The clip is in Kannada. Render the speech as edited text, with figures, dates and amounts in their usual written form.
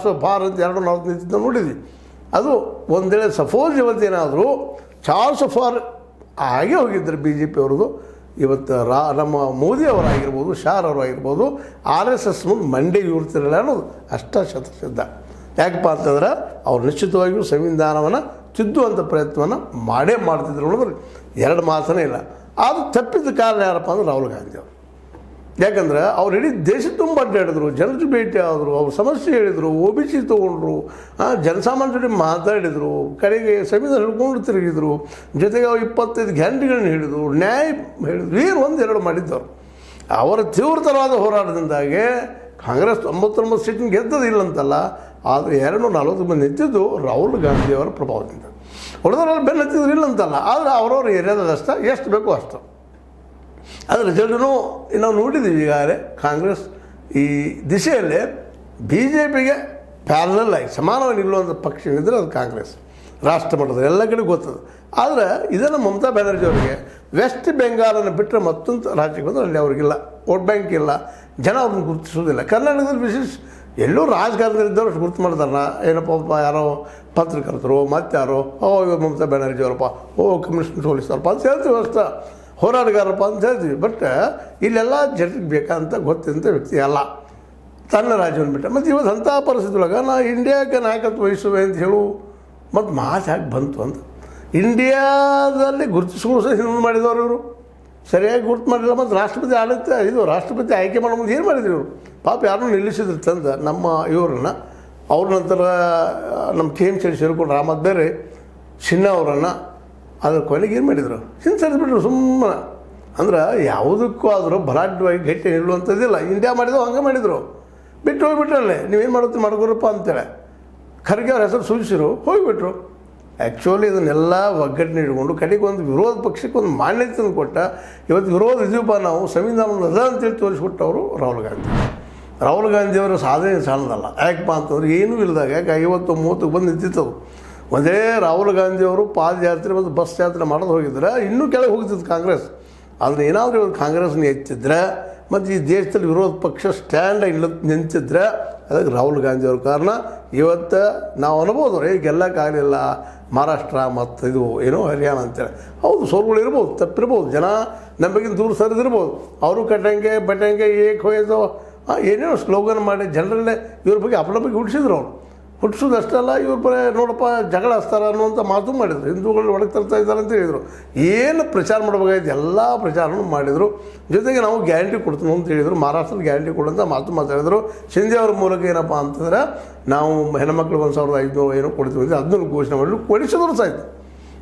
ಸೋ ಫಾರ್ ಅಂತ 240 ನಿಂತಿದ್ದು ನೋಡಿದ್ವಿ. ಅದು ಒಂದು ವೇಳೆ ಸಪೋಸ್ ಇವತ್ತೇನಾದರೂ ಚಾರ್ಲ್ಸ್ ಫಾರ್ ಹಾಗೆ ಹೋಗಿದ್ದರು ಬಿ ಜೆ ಪಿಯವ್ರದ್ದು, ಇವತ್ತು ನಮ್ಮ ಮೋದಿ ಅವರಾಗಿರ್ಬೋದು, ಶಾರ್ ಅವರಾಗಿರ್ಬೋದು, RSS ಮುಂದೆ ಮಂಡೆ ಇರ್ತಿರಲಿಲ್ಲ ಅನ್ನೋದು ಶತಸಿದ್ಧ. ಯಾಕಪ್ಪ ಅಂತಂದ್ರೆ ಅವ್ರು ನಿಶ್ಚಿತವಾಗಿಯೂ ಸಂವಿಧಾನವನ್ನು ತಿದ್ದುವಂಥ ಪ್ರಯತ್ನವನ್ನು ಮಾಡ್ತಿದ್ರು ಅನ್ನೋದ್ರಲ್ಲಿ ಎರಡು ಮಾತನೇ ಇಲ್ಲ. ಅದು ತಪ್ಪಿದ ಕಾರಣ ಯಾರಪ್ಪ ಅಂದ್ರೆ ರಾಹುಲ್ ಗಾಂಧಿ ಅವರು. ಯಾಕಂದ್ರೆ ಅವ್ರು ಇಡೀ ದೇಶ ತುಂಬ ಅಡ್ಡಾಡಿದ್ರು, ಜನರು ಭೇಟಿ ಆದರು, ಅವ್ರ ಸಮಸ್ಯೆ ಹೇಳಿದರು, OBC ತೊಗೊಂಡ್ರು, ಜನಸಾಮಾನ್ಯ ಜೊತೆ ಮಾತಾಡಿದರು, ಕಡೆಗೆ ಸಂವಿಧಾನ ಹಿಡ್ಕೊಂಡು ತಿರುಗಿದ್ರು, ಜೊತೆಗೆ ಅವ್ರು 25 ಗ್ಯಾರಂಟಿಗಳನ್ನ ಹೇಳಿದರು, ನ್ಯಾಯ ಹೇಳಿದ್ರು, ಏನು 1-2 ಮಾಡಿದ್ದವರು. ಅವರ ತೀವ್ರತರವಾದ ಹೋರಾಟದಿಂದಾಗೆ ಕಾಂಗ್ರೆಸ್ 99 ಸೀಟಿನ ಗೆದ್ದದಿಲ್ಲ ಅಂತಲ್ಲ, ಆದರೆ 240 ಮಂದಿ ನಿಂತಿದ್ದು ರಾಹುಲ್ ಗಾಂಧಿಯವರ ಪ್ರಭಾವದಿಂದ. ಉಳಿದವರಲ್ಲಿ ಬೆನ್ನು ಹತ್ತಿದ್ರು ಇಲ್ಲ ಅಂತಲ್ಲ, ಆದರೆ ಅವರವ್ರ ಏರಿಯಾದಷ್ಟು ಎಷ್ಟು ಬೇಕೋ ಅಷ್ಟು. ಅದರ ರಿಸಲ್ಟೂ ನಾವು ನೋಡಿದ್ದೀವಿ. ಈಗಾಗಲೇ ಕಾಂಗ್ರೆಸ್ ಈ ದಿಶೆಯಲ್ಲೇ BJPಗೆ ಪ್ಯಾರಲಲ್ ಆಗಿ ಸಮಾನವಾಗಿ ನಿಲ್ಲುವಂಥ ಪಕ್ಷ ಇದ್ದರೆ ಅದು ಕಾಂಗ್ರೆಸ್. ರಾಷ್ಟ್ರ ಮಟ್ಟದಲ್ಲಿ ಎಲ್ಲ ಕಡೆ ಗೊತ್ತದು. ಆದರೆ ಇದನ್ನು ಮಮತಾ ಬ್ಯಾನರ್ಜಿ ಅವರಿಗೆ ವೆಸ್ಟ್ ಬೆಂಗಾಲನ್ನು ಬಿಟ್ಟರೆ ಮತ್ತೊಂದು ರಾಜ್ಯಕ್ಕೆ ಬಂದರೆ ಅಲ್ಲಿ ಅವ್ರಿಗಿಲ್ಲ, ವೋಟ್ ಬ್ಯಾಂಕ್ ಇಲ್ಲ, ಜನ ಅವ್ರನ್ನ ಗುರುತಿಸೋದಿಲ್ಲ. ಕರ್ನಾಟಕದಲ್ಲಿ ವಿಶೇಷ ಎಲ್ಲೂ ರಾಜಕಾರಣದಲ್ಲಿದ್ದವರು ಅಷ್ಟು ಗುರುತು ಮಾಡ್ತಾರಲ್ಲ, ಏನಪ್ಪ ಯಾರೋ ಪತ್ರಕರ್ತರು ಮತ್ತಾರೋ ಇವಾಗ ಮಮತಾ ಬ್ಯಾನರ್ಜಿ ಅವರಪ್ಪ, ಕಮ್ಯುನಿಸ್ಟ್ ಸೋಲಿಸ್ತಾರಪ್ಪ ಅಂತ ಹೇಳ್ತೀವಿ, ಅಷ್ಟೇ ಹೋರಾಟಗಾರಪ್ಪ ಅಂತ ಹೇಳ್ತೀವಿ. ಬಟ್ ಇಲ್ಲೆಲ್ಲ ಜನರಿಗೆ ಬೇಕಂತ ಗೊತ್ತಿದ್ದಂಥ ವ್ಯಕ್ತಿ ಅಲ್ಲ, ತನ್ನ ರಾಜ್ಯವನ್ನು ಬಿಟ್ಟ. ಮತ್ತು ಇವತ್ತು ಅಂಥ ಪರಿಸ್ಥಿತಿ ಒಳಗೆ ನಾ ಇಂಡಿಯಾಕ್ಕೆ ನಾಯಕತ್ವ ವಹಿಸುವೆ ಅಂತ ಹೇಳು ಮತ್ತು ಮಾತು ಯಾಕೆ ಬಂತು ಅಂತ. ಇಂಡಿಯಾದಲ್ಲಿ ಗುರುತಿಸ್ಕೊಂಡು ಸಹ ಹಿಂದೆ ಮಾಡಿದವರು ಇವರು ಸರಿಯಾಗಿ ಗುರುತು ಮಾಡಿಲ್ಲ. ಮತ್ತು ರಾಷ್ಟ್ರಪತಿ ಆಡಳಿತ ರಾಷ್ಟ್ರಪತಿ ಆಯ್ಕೆ ಮಾಡೋ ಮುಂದೆ ಏನು ಮಾಡಿದ್ರು ಇವರು? ಪಾಪ ಯಾರನ್ನೂ ನಿಲ್ಲಿಸಿದ್ರು ತಂದು ನಮ್ಮ ಇವ್ರನ್ನ. ಅವ್ರ ನಂತರ ನಮ್ಮ KM ಸೇರಿಕೊಂಡು ರಾಮತ್ ಬೇರೆ ಸಿನ್ಹಾ ಅವರನ್ನು ಅದ್ರ ಕೊನೆಗೆ ಏನು ಮಾಡಿದರು? ಹಿಂಸರಿಸ್ಬಿಟ್ರು ಸುಮ್ಮನೆ. ಅಂದ್ರೆ ಯಾವುದಕ್ಕೂ ಆದರೂ ಬಲಾಢ್ಯವಾಗಿ ಗಟ್ಟಿ ನಿಲ್ಲುವಂಥದ್ದಿಲ್ಲ. ಇಂಡಿಯಾ ಮಾಡಿದ್ರು ಹಂಗೆ ಮಾಡಿದರು, ಬಿಟ್ಟು ಹೋಗಿಬಿಟ್ರಲ್ಲೇ. ನೀವೇನು ಮಾಡುತ್ತೆ ಮಾಡ್ಕೊರಪ್ಪ ಅಂತೇಳಿ ಖರ್ಗೆ ಅವ್ರ ಹೆಸರು ಸೂಚಿಸಿರು, ಹೋಗಿಬಿಟ್ರು. ಆ್ಯಕ್ಚುಲಿ ಇದನ್ನೆಲ್ಲ ಒಗ್ಗಟ್ಟಿನ ಇಟ್ಕೊಂಡು ಕಡೆಗೆ ಒಂದು ವಿರೋಧ ಪಕ್ಷಕ್ಕೆ ಒಂದು ಮಾನ್ಯತೆಯನ್ನು ಕೊಟ್ಟ. ಇವತ್ತು ವಿರೋಧ ಇದೀವಪ್ಪ ನಾವು, ಸಂವಿಧಾನದ ಅದ ಅಂತೇಳಿ ತೋರಿಸ್ಕೊಟ್ಟವರು ರಾಹುಲ್ ಗಾಂಧಿಯವರ ಸಾಧನೆ ಸಣ್ಣದಲ್ಲ. ಯಾಕಪ್ಪ ಅಂತಂದ್ರೆ ಏನೂ ಇಲ್ಲದಾಗ ಯಾಕೆ 50-30 ಬಂದು ನಿಂತಿತ್ತವು. ಒಂದೇ ರಾಹುಲ್ ಗಾಂಧಿಯವರು ಪಾದಯಾತ್ರೆ ಮತ್ತು ಬಸ್ ಯಾತ್ರೆ ಮಾಡೋದು ಹೋಗಿದ್ರೆ ಇನ್ನೂ ಕೆಳಗೆ ಹೋಗ್ತಿತ್ತು ಕಾಂಗ್ರೆಸ್. ಆದರೆ ಏನಾದರೂ ಇವತ್ತು ಕಾಂಗ್ರೆಸ್ನ ಎತ್ತಿದ್ರೆ ಮತ್ತು ಈ ದೇಶದಲ್ಲಿ ವಿರೋಧ ಪಕ್ಷ ಸ್ಟ್ಯಾಂಡ್ ನಿಂತಿದ್ರೆ ಅದಕ್ಕೆ ರಾಹುಲ್ ಗಾಂಧಿಯವ್ರ ಕಾರಣ. ಇವತ್ತು ನಾವು ಅನ್ಬೋದು ಗೆಲ್ಲಕ್ಕಾಗಲಿಲ್ಲ ಮಹಾರಾಷ್ಟ್ರ ಮತ್ತು ಇದು ಏನೋ ಹರಿಯಾಣ ಅಂತೇಳಿ. ಹೌದು, ಸೋಲುಗಳಿರ್ಬೋದು, ತಪ್ಪಿರ್ಬೋದು, ಜನ ನಮಗಿಂತ ದೂರ ಸರಿದಿರ್ಬೋದು. ಅವರು ಕಟ್ಟಂಗೆ ಬಟ್ಟಂಗೆ ಹೋಯ್ದೋ ಏನೇನೋ ಸ್ಲೋಗನ್ ಮಾಡಿ ಜನರಲ್ಲೇ ಇವ್ರ ಬಗ್ಗೆ ಅಪಲಂಬಿಕೆ ಹುಟ್ಟಿಸಿದ್ರು. ಅವರು ಹುಟ್ಟಿಸೋದಷ್ಟಲ್ಲ, ಇವ್ರ ಬರೀ ನೋಡಪ್ಪ ಜಗಳ ಹಚ್ತಾರೆ ಅನ್ನುವಂಥ ಮಾತು ಮಾಡಿದರು. ಹಿಂದೂಗಳು ಒಳಗೆ ತರ್ತಾ ಇದ್ದಾರೆ ಅಂತ ಹೇಳಿದರು. ಏನು ಪ್ರಚಾರ ಮಾಡಬೇಕಾಯ್ತು ಎಲ್ಲ ಪ್ರಚಾರನೂ ಮಾಡಿದರು. ಜೊತೆಗೆ ನಾವು ಗ್ಯಾರಂಟಿ ಕೊಡ್ತೀವಿ ಅಂತ ಹೇಳಿದರು. ಮಹಾರಾಷ್ಟ್ರದ ಗ್ಯಾರಂಟಿ ಕೊಡುವಂಥ ಮಾತಾಡಿದರು. ಶಿಂದೆ ಅವ್ರ ಮೂಲಕ ಏನಪ್ಪ ಅಂತಂದ್ರೆ ನಾವು ಹೆಣ್ಮಕ್ಳಿಗೆ 1500 ಏನೋ ಕೊಡ್ತೀವಿ ಅಂತ ಅದನ್ನು ಘೋಷಣೆ ಮಾಡಿದ್ರು. ಕೊಡಿಸಿದ್ರು ಸಾಯ್ತು.